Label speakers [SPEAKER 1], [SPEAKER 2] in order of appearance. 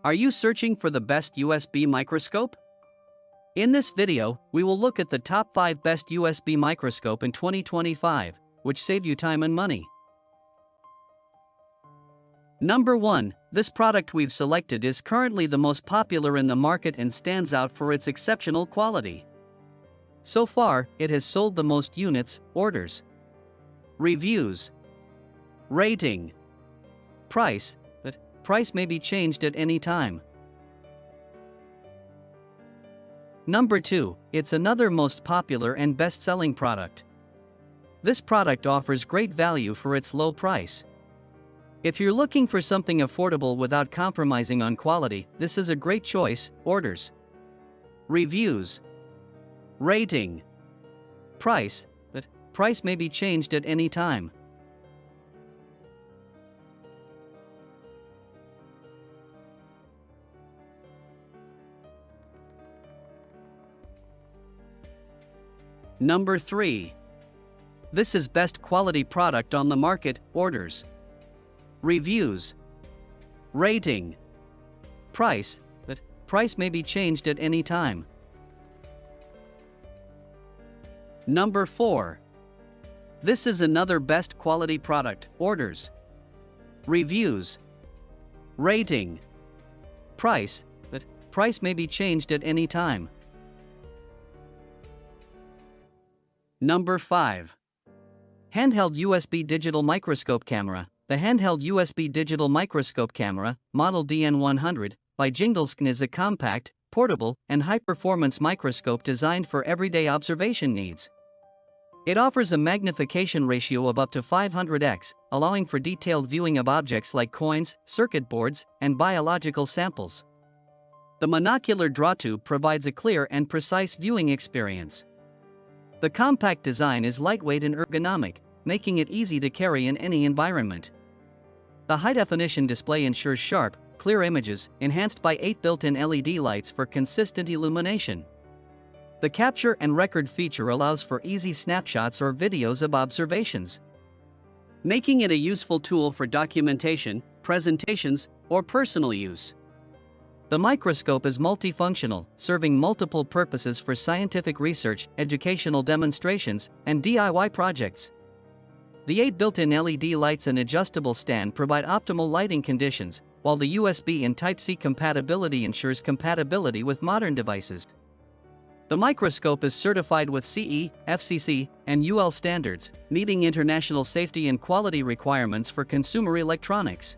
[SPEAKER 1] Are you searching for the best USB microscope? In this video, we will look at the top 5 best USB microscope in 2025, which save you time and money. Number 1. This product we've selected is currently the most popular in the market and stands out for its exceptional quality. So far, it has sold the most units, orders, reviews, rating, price, but price may be changed at any time. Number 2, it's another most popular and best-selling product. This product offers great value for its low price. If you're looking for something affordable without compromising on quality, this is a great choice. Orders, reviews, rating, price, but price may be changed at any time. Number 3. This is best quality product on the market. Orders, reviews, rating, price, but price may be changed at any time. Number 4. This is another best quality product. Orders, reviews, rating, price, but price may be changed at any time. Number 5. Handheld USB Digital Microscope Camera. The Handheld USB Digital Microscope Camera, model DN100, by Jingdelsken is a compact, portable, and high-performance microscope designed for everyday observation needs. It offers a magnification ratio of up to 500x, allowing for detailed viewing of objects like coins, circuit boards, and biological samples. The monocular draw tube provides a clear and precise viewing experience. The compact design is lightweight and ergonomic, making it easy to carry in any environment. The high-definition display ensures sharp, clear images, enhanced by 8 built-in LED lights for consistent illumination. The capture and record feature allows for easy snapshots or videos of observations, making it a useful tool for documentation, presentations, or personal use. The microscope is multifunctional, serving multiple purposes for scientific research, educational demonstrations, and DIY projects. The 8 built-in LED lights and adjustable stand provide optimal lighting conditions, while the USB and Type-C compatibility ensures compatibility with modern devices. The microscope is certified with CE, FCC, and UL standards, meeting international safety and quality requirements for consumer electronics.